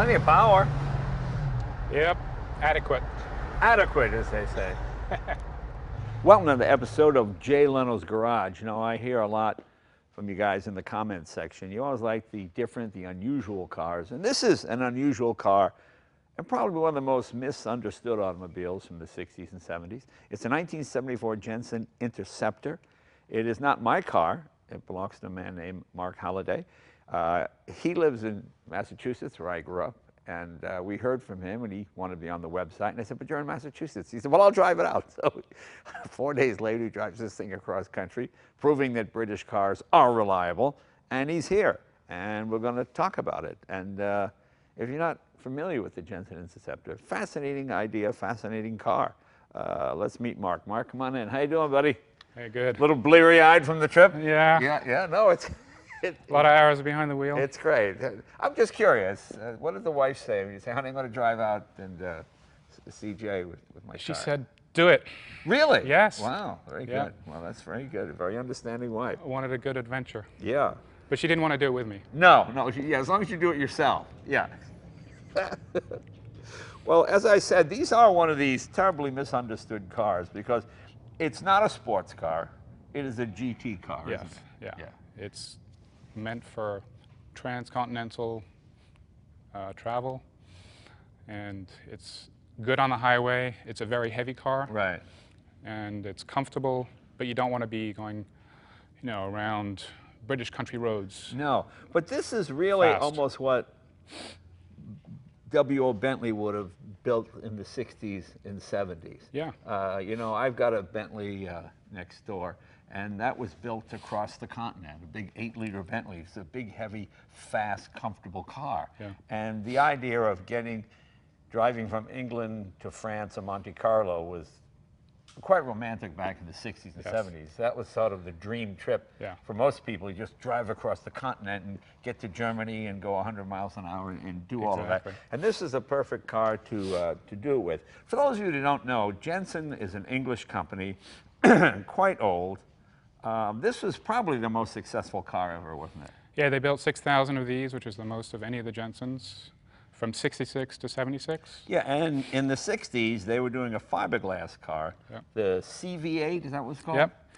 Plenty of power. Yep, adequate. Adequate, as they say. Welcome to the episode of Jay Leno's Garage. You know, I hear a lot from you guys in the comments section. You always like the different, the unusual cars. And this is an unusual car and probably one of the most misunderstood automobiles from the 60s and 70s. It's a 1974 Jensen Interceptor. It is not my car. It belongs to a man named Mark Halliday. He lives in Massachusetts, where I grew up, and we heard from him, and he wanted to be on the website. And I said, but you're in Massachusetts. He said, well, I'll drive it out. So 4 days later, he drives this thing across country, proving that British cars are reliable. And he's here, and we're going to talk about it. And if you're not familiar with the Jensen Interceptor, fascinating idea, fascinating car. Let's meet Mark. Mark, come on in. How you doing, buddy? Hey, good. A little bleary-eyed from the trip? Yeah. No, it's... A lot of hours behind the wheel. It's great. I'm just curious. What did the wife say when you say, honey, I'm going to drive out and see Jay with my car? She said, do it. Really? Yes. Wow, very good. Well, that's very good. A very understanding wife. I wanted a good adventure. Yeah. But she didn't want to do it with me. No, yeah, as long as you do it yourself. Yeah. Well, as I said, these are one of these terribly misunderstood cars because it's not a sports car. It is a GT car, Yes. isn't it? Yeah. It's meant for transcontinental travel, and it's good on the highway. It's a very heavy car. Right. And it's comfortable, but you don't want to be going, you know, around British country roads. No, but this is really Fast. almost what W.O. Bentley would have built in the 60s and 70s. Yeah. You know, I've got a Bentley next door, and that was built across the continent, a big 8-liter Bentley. It's a big, heavy, fast, comfortable car. Yeah. And the idea of driving from England to France or Monte Carlo was quite romantic back in the 60s and 70s. That was sort of the dream trip for most people. You just drive across the continent and get to Germany and go 100 miles an hour and do all of that. And this is a perfect car to do it with. For those of you who don't know, Jensen is an English company, quite old. This was probably the most successful car ever, wasn't it? Yeah, they built 6,000 of these, which is the most of any of the Jensens, from 66 to 76. Yeah, and in the 60s, they were doing a fiberglass car, the CV8, is that what it's called? Yep.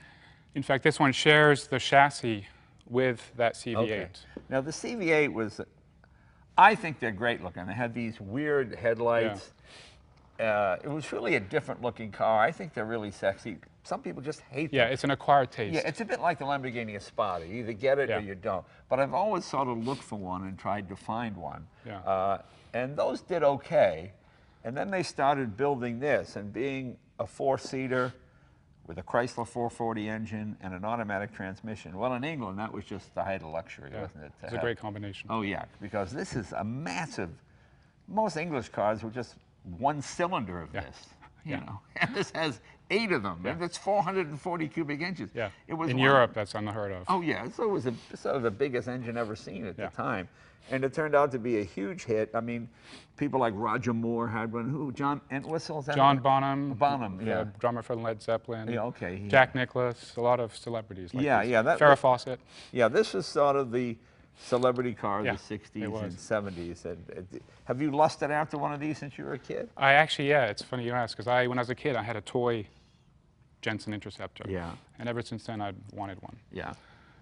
In fact, this one shares the chassis with that CV8. Okay. Now, the CV8 was, I think they're great looking. They had these weird headlights. It was really a different looking car. I think they're really sexy. Some people just hate them. Yeah, it's an acquired taste. Yeah, it's a bit like the Lamborghini Espada. You either get it or you don't. But I've always sort of looked for one and tried to find one. Yeah. And those did okay. And then they started building this, and being a 4-seater with a Chrysler 440 engine and an automatic transmission. Well, in England, that was just the height of luxury, wasn't it? It's a great combination. Oh, yeah, because this is a massive, most English cars were just one cylinder of this. You know, and this has 8 of them, and it's 440 cubic inches. Yeah, it was in Europe, that's unheard of. Oh yeah, so it was sort of the biggest engine ever seen at the time, and it turned out to be a huge hit. I mean, people like Roger Moore had one. Who? John Entwistle? John Bonham. Bonham, yeah. Drummer for Led Zeppelin. Yeah, okay. Jack Nicklaus, a lot of celebrities. Like Farrah Fawcett. Yeah, this was sort of the celebrity car of the 60s and 70s. Have you lusted after one of these since you were a kid? I actually, it's funny you ask, because when I was a kid, I had a toy Jensen Interceptor. Yeah. And ever since then, I'd wanted one. Yeah.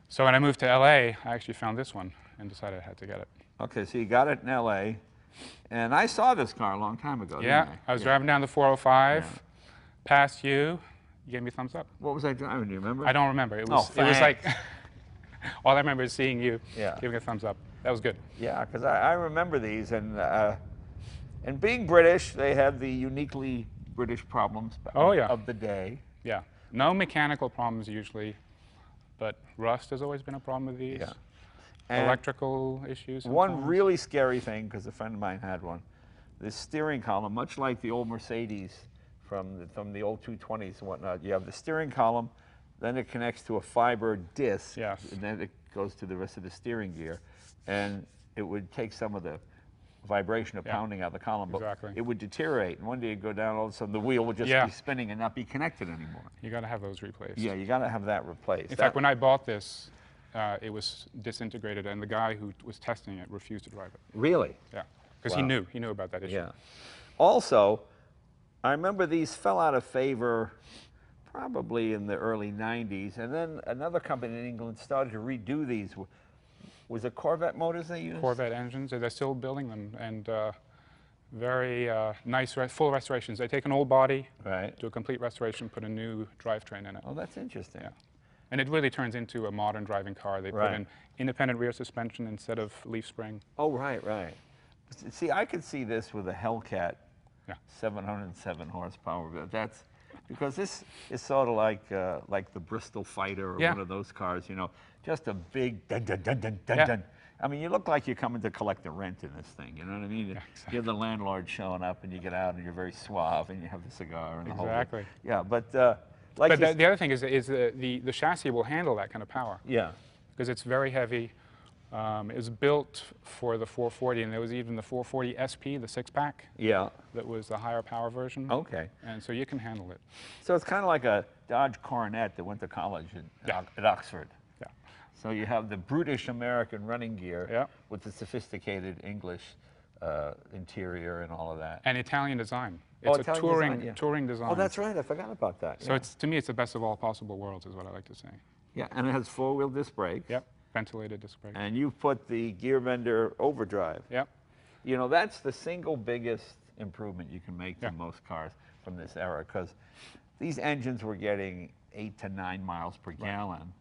So when I moved to LA, I actually found this one and decided I had to get it. Okay, so you got it in LA. And I saw this car a long time ago, didn't I was driving down the 405, past you gave me a thumbs up. What was I driving, do you remember? I don't remember. It was like, all I remember is seeing you giving a thumbs up. That was good. Yeah, because I remember these, and being British, they had the uniquely British problems of the day. Yeah, no mechanical problems usually, but rust has always been a problem with these. Yeah. Electrical issues. One really scary thing, because a friend of mine had one, the steering column, much like the old Mercedes from the old 220s and whatnot, you have the steering column, then it connects to a fiber disc, and then it goes to the rest of the steering gear, and it would take some of the vibration of pounding out the column, but it would deteriorate, and one day you'd go down, all of a sudden the wheel would just be spinning and not be connected anymore. You got to have those replaced. Yeah, you got to have that replaced. In fact, when I bought this, it was disintegrated, and the guy who was testing it refused to drive it. Really? Yeah. because Wow. he knew about that issue. Yeah. Also, I remember these fell out of favor probably in the early 90s, and then another company in England started to redo these. Was it Corvette motors they used? Corvette engines, they're still building them, and very nice full restorations. They take an old body, Right. do a complete restoration, put a new drivetrain in it. Oh, that's interesting. Yeah. And it really turns into a modern driving car. They Right. put in independent rear suspension instead of leaf spring. Oh, right, right. See, I could see this with a Hellcat, Yeah. 707 horsepower. But that's because this is sort of like the Bristol Fighter or Yeah. one of those cars, you know, just a big dun dun dun dun dun Yeah. dun. I mean, you look like you're coming to collect the rent in this thing. You know what I mean? Yeah, exactly. You're the landlord showing up, and you get out, and you're very suave, and you have the cigar and the whole. Exactly. Yeah, but like But you the other thing is the chassis will handle that kind of power yeah. because it's very heavy. It was built for the 440, and there was even the 440 SP, the six-pack, Yeah. that was the higher power version. Okay. And so you can handle it. So it's kind of like a Dodge Coronet that went to college at Oxford. Yeah. So you have the brutish American running gear Yeah. with the sophisticated English interior and all of that. And Italian design. Oh, It's a Italian design, yeah. touring design. Oh, that's right. I forgot about that. So yeah. it's, to me, it's the best of all possible worlds, is what I like to say. Yeah, and it has four-wheel disc brakes. Yep. Ventilated disc brake. And you've put the gear bender overdrive. Yep. You know, that's the single biggest improvement you can make to Yeah. most cars from this era, because these engines were getting 8 to 9 miles per gallon.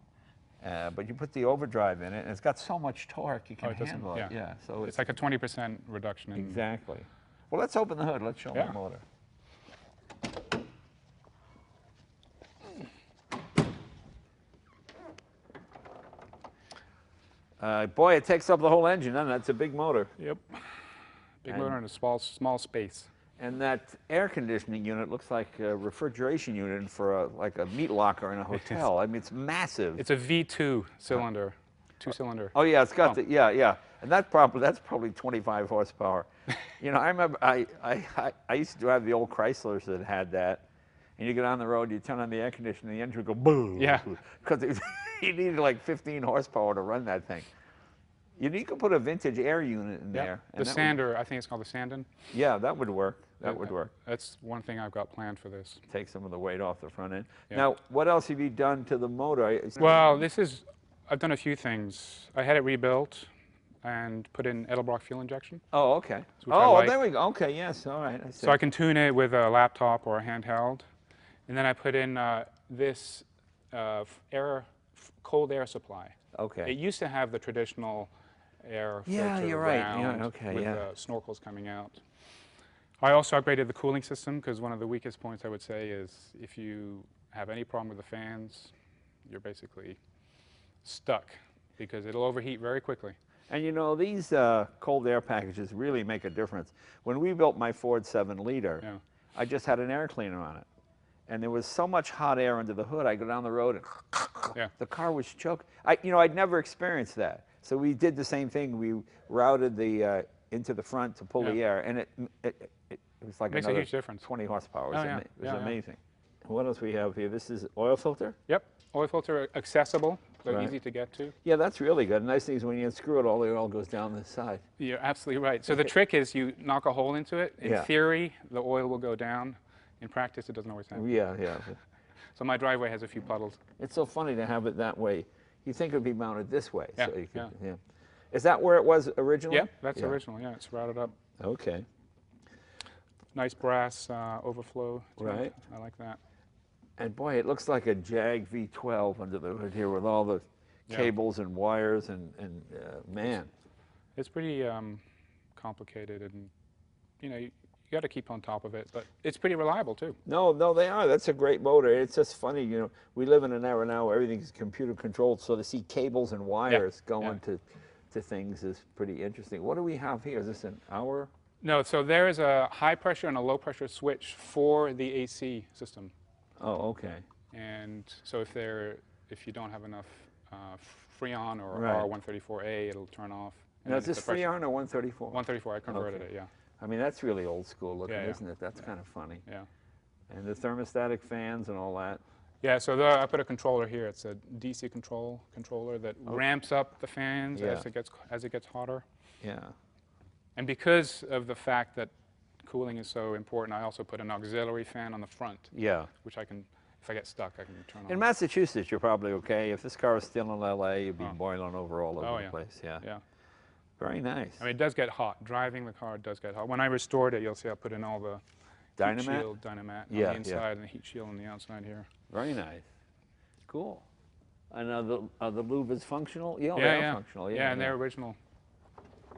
But you put the overdrive in it, and it's got so much torque you can it doesn't- handle it. Yeah, so It's like a 20% reduction in. exactly. Well, let's open the hood. Let's show them Yeah. the motor. Boy, it takes up the whole engine, doesn't it? It's a big motor. Yep. Big And- motor in a small space. And that air conditioning unit looks like a refrigeration unit for like a meat locker in a hotel. I mean, it's massive. It's a V2 cylinder, two-cylinder. Oh yeah, it's got Oh. the yeah, and that's probably 25 horsepower. You know, I remember I used to drive the old Chryslers that had that, and you get on the road, you turn on the air conditioning, the engine would go boom. Yeah. Because you needed like 15 horsepower to run that thing. You could put a vintage air unit in there. Yep. and The that would- sander, I think it's called the Sandon. yeah, that would work. That would work. That's one thing I've got planned for this. Take some of the weight off the front end. Yeah. Now, what else have you done to the motor? Well, I've done a few things. I had it rebuilt and put in Edelbrock fuel injection. Oh, okay. Which I Oh, like. there we go. Okay, yes, all right. I see. So I can tune it with a laptop or a handheld. And then I put in this cold air supply. Okay. It used to have the traditional air Yeah, filter you're right. around Yeah, okay, with yeah. the snorkels coming out. I also upgraded the cooling system because one of the weakest points I would say is if you have any problem with the fans, you're basically stuck because it'll overheat very quickly. And you know, these cold air packages really make a difference. When we built my Ford 7-liter, Yeah. I just had an air cleaner on it. And there was so much hot air under the hood, I go down the road and Yeah. the car was choked. I'd never experienced that. So we did the same thing. We routed the into the front to pull the Yeah. air, and it was like Makes a another huge difference. 20 horsepower. It Oh, was, yeah. it was Yeah, yeah. amazing. What else we have here? This is oil filter? Yep, oil filter accessible, they're Right. easy to get to. Yeah, that's really good. The nice thing is when you unscrew it, all the oil goes down the side. You're absolutely right. So the trick is you knock a hole into it. In Yeah. theory, the oil will go down. In practice, it doesn't always happen. Yeah, yeah. So my driveway has a few puddles. It's so funny to have it that way. You think it would be mounted this way. Yeah, So you could, yeah. yeah. Is that where it was originally? Yeah, that's Yeah. original. Yeah, it's routed up. Okay. Nice brass overflow. to it. Right. I like that. And boy, it looks like a Jag V12 under the hood here with all the Yeah. cables and wires and man. It's pretty complicated, and you got to keep on top of it. But it's pretty reliable too. No, they are. That's a great motor. It's just funny, we live in an era now where everything's computer controlled, so to see cables and wires going to things is pretty interesting. What do we have here? Is this an hour? No, so there is a high pressure and a low pressure switch for the AC system. Oh, okay. And so if you don't have enough Freon or Right. R134A, it'll turn off. And Now, then is this the pressure- Freon or 134? 134, I converted Okay. it, yeah. I mean, that's really old school looking, Yeah, yeah. isn't it? That's kind of funny. Yeah. And the thermostatic fans and all that. Yeah, so I put a controller here. It's a DC controller that ramps up the fans Yeah. as it gets hotter. Yeah. And because of the fact that cooling is so important, I also put an auxiliary fan on the front, Yeah. which I can, if I get stuck, I can turn on. In Massachusetts, you're probably okay. If this car was still in LA, you'd be boiling over all over the yeah. place. Yeah. Yeah. Very nice. I mean, it does get hot. Driving the car does get hot. When I restored it, you'll see I put in all the heat shield, Dynamat on the inside and the heat shield on the outside here. Very nice. Cool. And are the louvers functional? Yeah, Yeah, they are yeah. functional. Yeah, and they're original.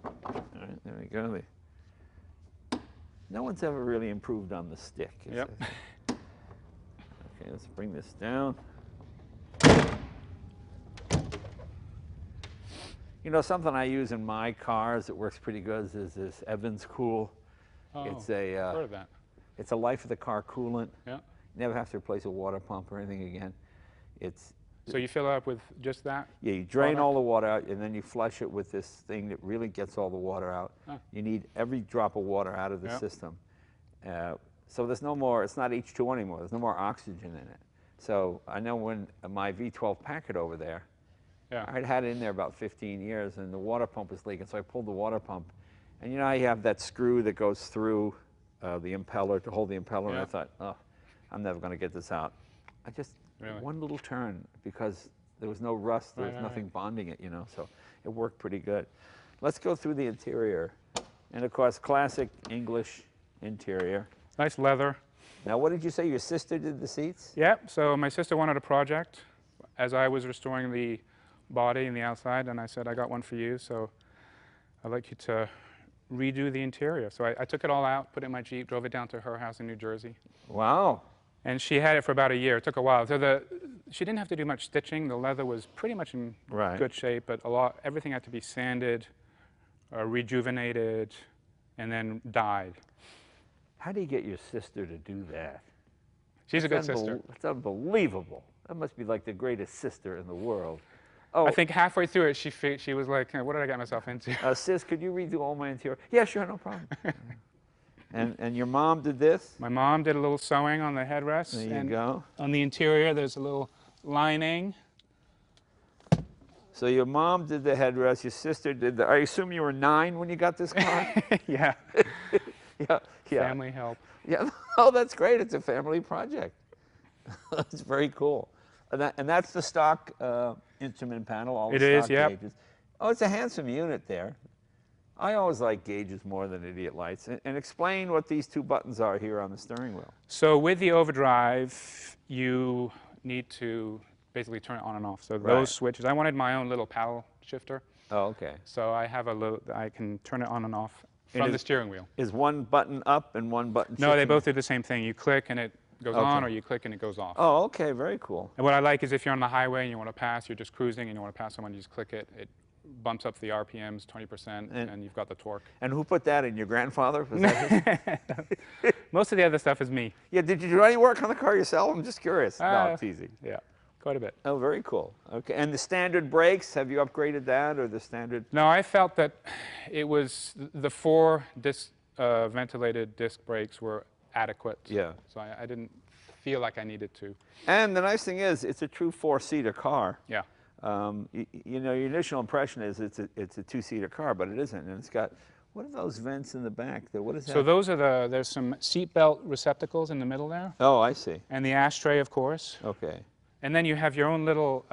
All right, there we go. No one's ever really improved on the stick. Yep. Okay, let's bring this down. You know, something I use in my cars that works pretty good is this Evans Cool. Oh, It's a I've heard of that. It's a life of the car coolant. Yeah. You never have to replace a water pump or anything again. So you fill it up with just that? Yeah, you drain all the water out, and then you flush it with this thing that really gets all the water out. Huh. You need every drop of water out of the system. So there's no more, it's not H2O anymore. There's no more oxygen in it. So I know when my V12 Packard over there, I'd had it in there about 15 years, and the water pump was leaking, so I pulled the water pump. And you know how you have that screw that goes through the impeller to hold the impeller, and I thought, oh, I'm never going to get this out. I just, one little turn, because there was no rust, there was nothing bonding it, you know, so it worked pretty good. Let's go through the interior. And of course, classic English interior. Nice leather. Now, what did you say, your sister did the seats? Yep, so my sister wanted a project as I was restoring the body and the outside, and I said, I got one for you, so I'd like you to redo the interior. So I took it all out, put it in my Jeep, drove it down to her house in New Jersey. Wow. And she had it for about a year. It took a while. So she didn't have to do much stitching. The leather was pretty much in good shape, but everything had to be sanded, rejuvenated, and then dyed. How do you get your sister to do that? She's a good sister. It's unbelievable. That must be like the greatest sister in the world. Oh, I think halfway through it, she was like, what did I get myself into? Sis, could you redo all my interior? Yeah, sure, no problem. And your mom did this? My mom did a little sewing on the headrest. There you go. On the interior, there's a little lining. So your mom did the headrest, your sister did I assume you were 9 when you got this car? Yeah. Yeah. Family help. Yeah. Oh, that's great. It's a family project. That's very cool. And that's the stock instrument panel, all the stock gauges. Oh, it's a handsome unit there. I always like gauges more than idiot lights. And explain what these 2 buttons are here on the steering wheel. So with the overdrive, you need to basically turn it on and off. So those switches, I wanted my own little paddle shifter. Oh, okay. So I have I can turn it on and off from the steering wheel. Is one button up and one button No, they both do the same thing. You click and it goes on, or you click and it goes off. Oh, okay, very cool. And what I like is if you're on the highway and you want to pass, you're just cruising and you want to pass someone, you just click it. It bumps up the RPMs 20%, and you've got the torque. And who put that in? Your grandfather? Was that his? Most of the other stuff is me. Yeah, did you do any work on the car yourself? I'm just curious. No, it's easy. Yeah, quite a bit. Oh, very cool. Okay, and the standard brakes, have you upgraded that, or the standard? No, I felt that it was, the 4 ventilated disc brakes were adequate. Yeah. So I didn't feel like I needed to. And the nice thing is, it's a true 4-seater car. Yeah. You know, your initial impression is it's a 2-seater car, but it isn't. And it's got, what are those vents in the back there? What is that? So those are there's some seatbelt receptacles in the middle there. Oh, I see. And the ashtray, of course. Okay. And then you have your own little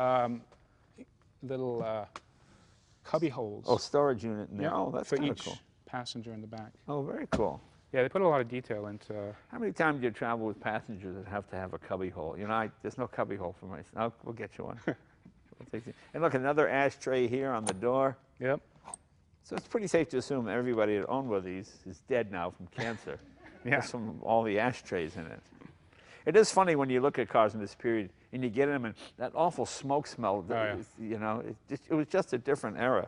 cubby holes. Oh, storage unit in there. Yeah, Oh, that's for kind of each cool. passenger in the back. Oh, very cool. Yeah, they put a lot of detail into. How many times do you travel with passengers that have to have a cubby hole? You know, there's no cubby hole for myself. No, we'll get you one. And look, another ashtray here on the door. Yep. So it's pretty safe to assume everybody that owned one of these is dead now from cancer. Yeah. Just from all the ashtrays in it. It is funny when you look at cars in this period and you get in them and that awful smoke smell, you know, it was just a different era.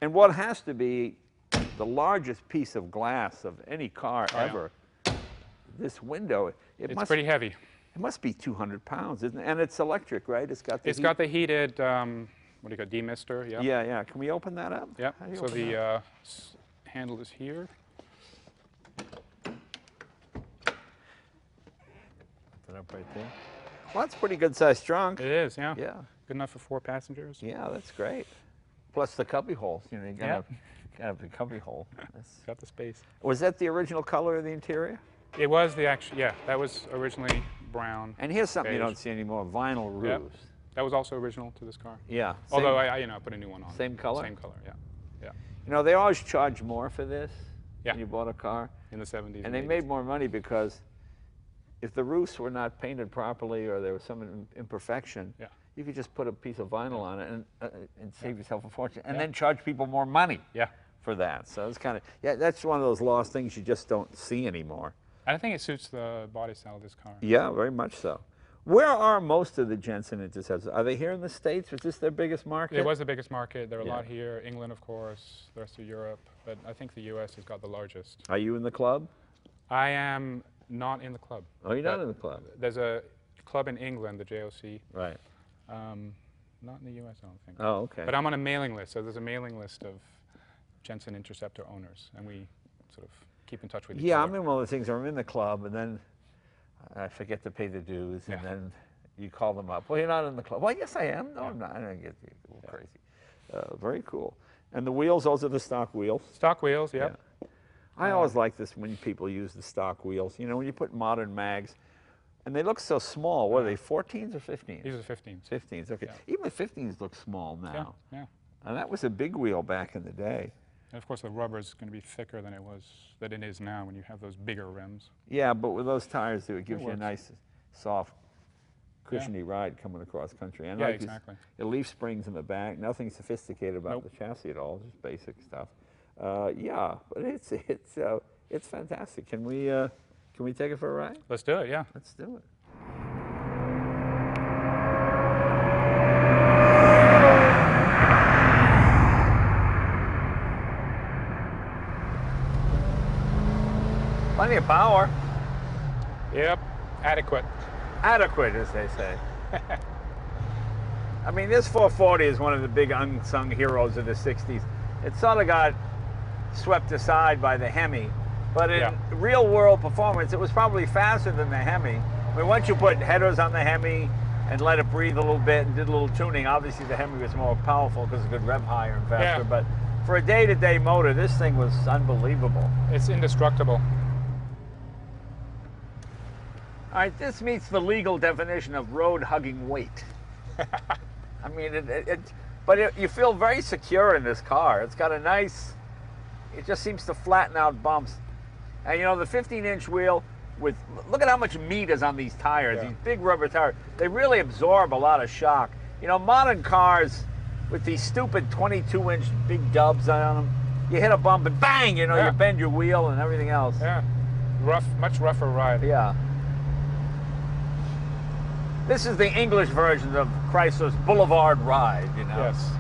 And what has to be the largest piece of glass of any car ever, this window, it's pretty heavy. It must be 200 pounds, isn't it? And it's electric, right? It's got the heated, what do you call, demister? Yeah. Yeah, yeah. Can we open that up? Yep. So the handle is here. Put it up right there. Well, that's pretty good sized trunk. It is, yeah. Yeah. Good enough for 4 passengers. Yeah, that's great. Plus the cubby holes. You know, you gotta Kind of a cubby hole. That's, Got the space. was that the original color of the interior? It was the actual, yeah, that was originally brown. And here's something you beige. don't see anymore, vinyl Yep. roofs. That was also original to this car. Yeah. Although I put a new one on. Same color? Same color, yeah. Yeah. You know, they always charge more for this Yeah. when you bought a car. In the 70s. And they 80s. made more money because if the roofs were not painted properly or there was some imperfection, Yeah. you could just put a piece of vinyl on it and save yourself a fortune and Yeah. then charge people more money Yeah. for that. So it's kind of, yeah, that's one of those lost things you just don't see anymore. I think it suits the body style of this car. Yeah, very much so. Where are most of the Jensen Interceptors? Are they here in the States? Was this their biggest market? It was the biggest market. There are a Yeah. lot here. England, of course, the rest of Europe. But I think the US has got the largest. Are you in the club? I am not in the club. Oh, you're not But in the club. There's a club in England, the JOC. Right. Not in the US, I don't think. Oh, okay. But I'm on a mailing list. So there's a mailing list of Jensen Interceptor owners. And we sort of keep in touch with each Yeah, other. I'm in one of the things where I'm in the club and then I forget to pay the dues and Yeah. then you call them up. Well, you're not in the club. Well, yes, I am. No, Yeah. I'm not. I don't get crazy. Very cool. And the wheels, those are the stock wheels. Stock wheels, yep. Yeah. I always like this when people use the stock wheels. You know, when you put modern mags, and they look so small. What are they, 14s or 15s? These are 15s. 15s, okay. Yeah. Even the 15s look small now. Yeah, yeah. And that was a big wheel back in the day. And of course, the rubber is going to be thicker than it is now when you have those bigger rims. Yeah, but with those tires, it gives you a works. nice, soft, cushiony ride coming across country. And Yeah, like exactly. The leaf springs in the back, nothing sophisticated about Nope. the chassis at all, just basic stuff. Yeah, but it's fantastic. Can we take it for a ride? Let's do it, yeah. Let's do it. Plenty of power. Yep, adequate. Adequate, as they say. I mean, this 440 is one of the big unsung heroes of the 60s. It sort of got swept aside by the Hemi, but in real world performance, it was probably faster than the Hemi. I mean, once you put headers on the Hemi and let it breathe a little bit and did a little tuning, obviously the Hemi was more powerful because it could rev higher and faster, but for a day-to-day motor, this thing was unbelievable. It's indestructible. All right, this meets the legal definition of road-hugging weight. I mean, you feel very secure in this car. It's got a nice, it just seems to flatten out bumps. And you know, the 15-inch wheel with, look at how much meat is on these tires, these big rubber tires. They really absorb a lot of shock. You know, modern cars with these stupid 22-inch big dubs on them, you hit a bump and bang, you know, you bend your wheel and everything else. Yeah, much rougher ride. Yeah. This is the English version of Chrysler's Boulevard Ride, you know? Yes.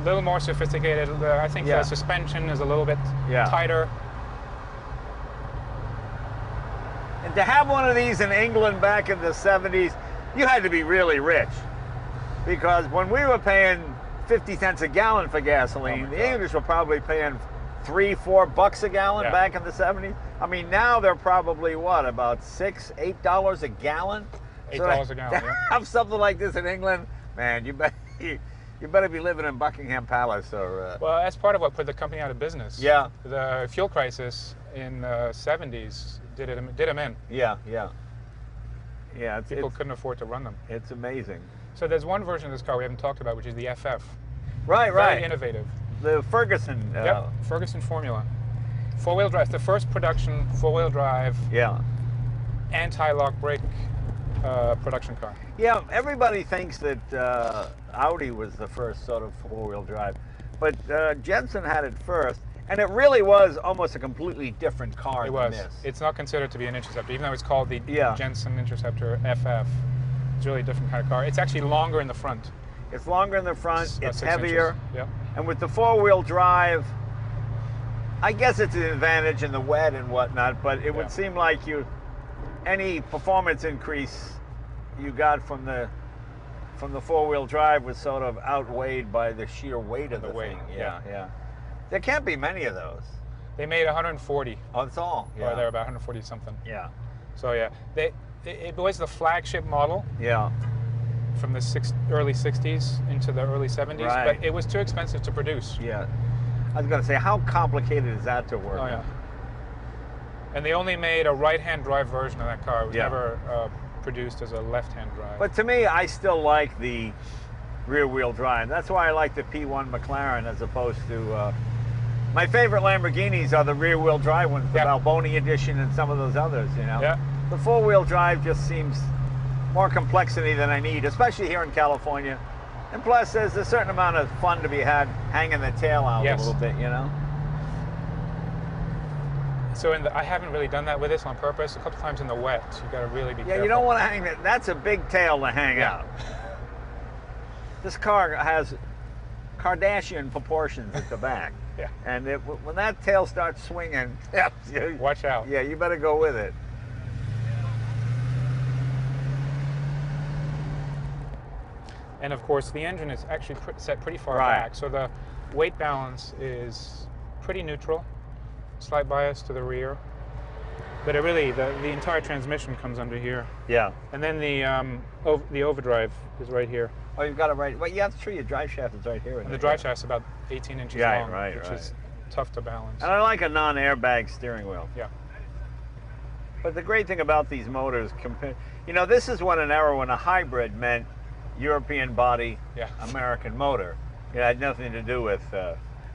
A little more sophisticated. I think the suspension is a little bit tighter. And to have one of these in England back in the 70s, you had to be really rich. Because when we were paying 50 cents a gallon for gasoline, the English were probably paying $3-4 a gallon back in the 70s. I mean, now they're probably, what, about $6-8 a gallon? $8 a gallon, to have something like this in England, man, you better be living in Buckingham Palace or... Well, that's part of what put the company out of business. Yeah. The fuel crisis in the 70s did them in. Yeah. People couldn't afford to run them. It's amazing. So there's one version of this car we haven't talked about, which is the FF. Right. Very innovative. The Ferguson. Ferguson formula. Four-wheel drive. It's the first production four-wheel drive. Yeah. Anti-lock brake production car. Yeah, everybody thinks that Audi was the first sort of four-wheel drive, but Jensen had it first, and it really was almost a completely different car than this. It's not considered to be an Interceptor, even though it's called the Jensen Interceptor FF. It's really a different kind of car. It's actually longer in the front. It's longer in the front, it's heavier, yeah. And with the four-wheel drive, I guess it's an advantage in the wet and whatnot, but it would seem like any performance increase you got from the four-wheel drive was sort of outweighed by the sheer weight of the thing. Yeah. There can't be many of those. They made 140. Oh, that's all. Yeah. Or they're about 140 something. Yeah. So yeah, it was the flagship model. Yeah. From the early 60s into the early 70s, but it was too expensive to produce. Yeah. I was going to say, how complicated is that to work? Oh, yeah. And they only made a right-hand drive version of that car. It was never produced as a left-hand drive. But to me, I still like the rear-wheel drive. That's why I like the P1 McLaren as opposed to... my favorite Lamborghinis are the rear-wheel drive ones, the Balboni edition and some of those others, you know? Yeah. The four-wheel drive just seems more complexity than I need, especially here in California. And plus, there's a certain amount of fun to be had hanging the tail out a little bit, you know? So I haven't really done that with this on purpose. A couple times in the wet, you got to really be careful. Yeah, you don't want to hang it. That's a big tail to hang out. This car has Kardashian proportions at the back. Yeah. And when that tail starts swinging, watch out. Yeah, you better go with it. And of course, the engine is actually set pretty far back, so the weight balance is pretty neutral. Slight bias to the rear, but it really the entire transmission comes under here. Yeah. And then the overdrive is right here. Oh, you've got it right. Well, yeah, that's true. Your drive shaft is right here. And the drive shaft is about 18 inches long, which is tough to balance. And I like a non-airbag steering wheel. Yeah. But the great thing about these motors, you know, this is when an era when a hybrid meant European body, American motor. It had nothing to do with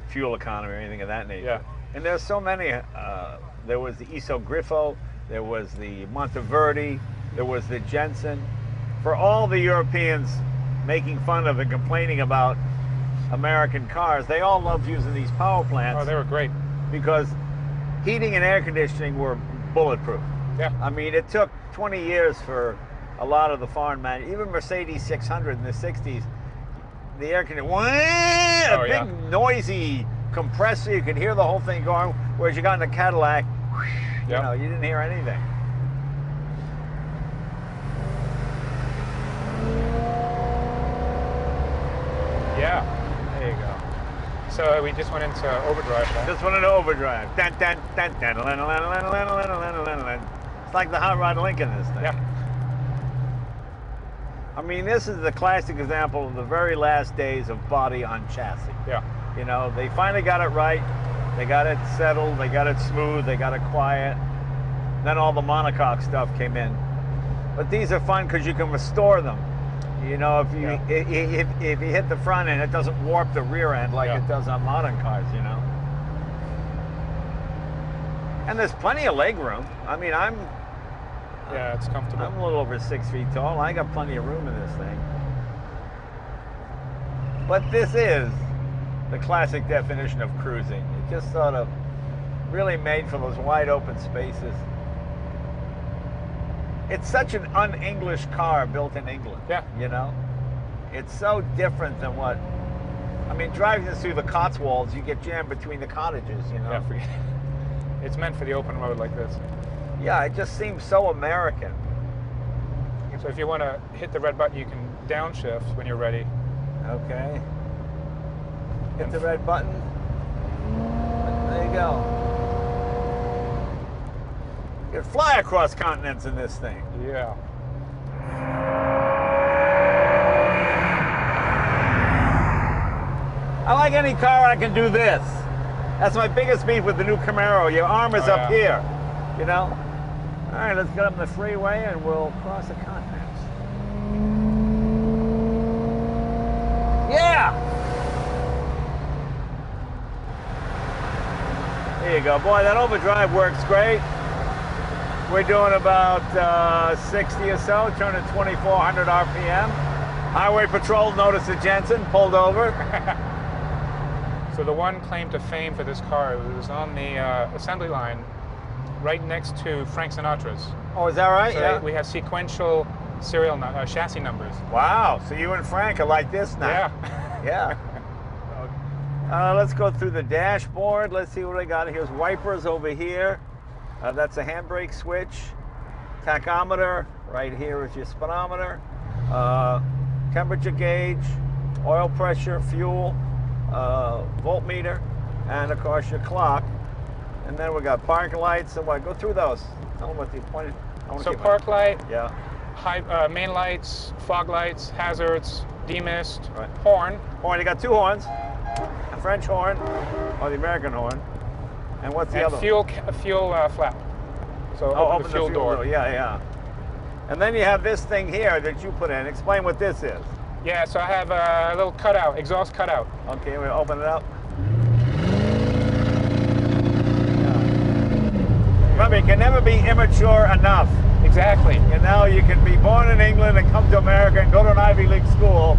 fuel economy or anything of that nature. Yeah. And there's so many. There was the Iso Grifo, there was the Monteverdi, there was the Jensen. For all the Europeans making fun of and complaining about American cars, they all loved using these power plants. Oh, they were great. Because heating and air conditioning were bulletproof. Yeah. I mean, it took 20 years for a lot of the foreign even Mercedes 600 in the 60s, the air conditioning, a big noisy compressor, you could hear the whole thing going, whereas you got in a Cadillac, you know, you didn't hear anything. Yeah, there you go. So we just went into overdrive. Just went into overdrive. It's like the Hot Rod Lincoln, this thing. Yeah. I mean, this is the classic example of the very last days of body on chassis. Yeah. You know, they finally got it right. They got it settled. They got it smooth. They got it quiet. Then all the monocoque stuff came in. But these are fun because you can restore them. You know, if you if you hit the front end, it doesn't warp the rear end like it does on modern cars. You know. And there's plenty of leg room. I mean, it's comfortable. I'm a little over 6 feet tall. I got plenty of room in this thing. But this is the classic definition of cruising. It just sort of really made for those wide open spaces. It's such an un-English car built in England. Yeah. You know? It's so different than what... I mean, driving this through the Cotswolds, you get jammed between the cottages, you know? Yeah, forget it. It's meant for the open road like this. Yeah, it just seems so American. So if you want to hit the red button, you can downshift when you're ready. Okay. Hit the red button. There you go. You can fly across continents in this thing. Yeah. I like any car I can do this. That's my biggest beef with the new Camaro. Your arm is up here, you know? All right, let's get up the freeway and we'll cross the continents. Yeah! There you go. Boy, that overdrive works great. We're doing about 60 or so, turning 2,400 RPM. Highway Patrol noticed the Jensen, pulled over. So the one claim to fame for this car was on the assembly line right next to Frank Sinatra's. Oh, is that right? So we have sequential serial chassis numbers. Wow, so you and Frank are like this now. Yeah. Yeah. Let's go through the dashboard. Let's see what I got. Here's wipers over here. That's a handbrake switch. Tachometer. Right here is your speedometer. Temperature gauge. Oil pressure, fuel. Voltmeter. And of course your clock. And then we got park lights. And what? Go through those. Tell them what the point. So park light. Yeah. High, main lights, fog lights, hazards, demist, right. horn. Horn. You got two horns. A French horn, or the American horn. And what's the And other? fuel flap. So open the fuel door. Yeah, yeah. And then you have this thing here that you put in. Explain what this is. Yeah, so I have a little cutout, exhaust cutout. Okay, we'll open it up. Remember, you can never be immature enough. Exactly. You know, you can be born in England and come to America and go to an Ivy League school,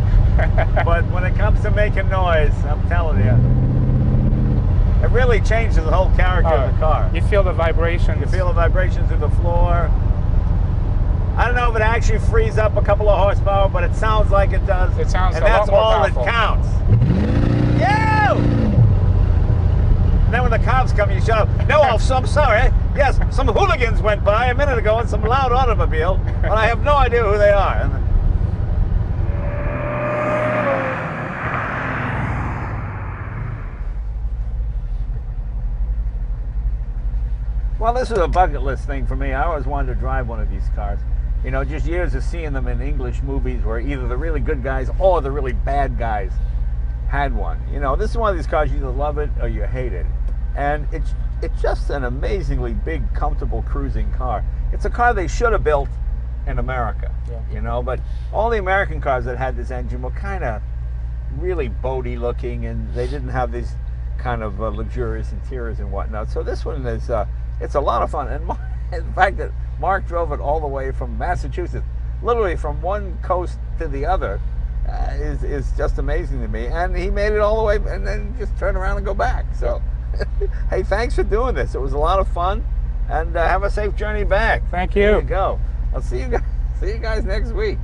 but when it comes to making noise, I'm telling you, it really changes the whole character of the car. You feel the vibrations. You feel the vibrations through the floor. I don't know if it actually frees up a couple of horsepower, but it sounds like it does. It sounds and a lot that's more all powerful. that counts. Yeah! And then when the cops come, you shout, "No, I'm sorry. Yes, some hooligans went by a minute ago in some loud automobile, but I have no idea who they are." Well, this is a bucket list thing for me. I always wanted to drive one of these cars. You know, just years of seeing them in English movies where either the really good guys or the really bad guys had one. You know, this is one of these cars, you either love it or you hate it. And it's just an amazingly big, comfortable cruising car. It's a car they should have built in America, you know, but all the American cars that had this engine were kind of really boaty looking, and they didn't have these kind of luxurious interiors and whatnot. So this one is, it's a lot of fun. And the fact that Mark drove it all the way from Massachusetts, literally from one coast to the other, is just amazing to me. And he made it all the way and then just turn around and go back. So, hey, thanks for doing this. It was a lot of fun, and have a safe journey back. Thank you. There you go. I'll see you guys next week.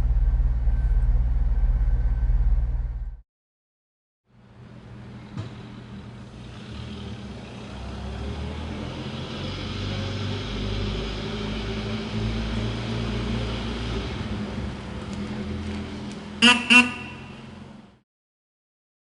Mm-hmm.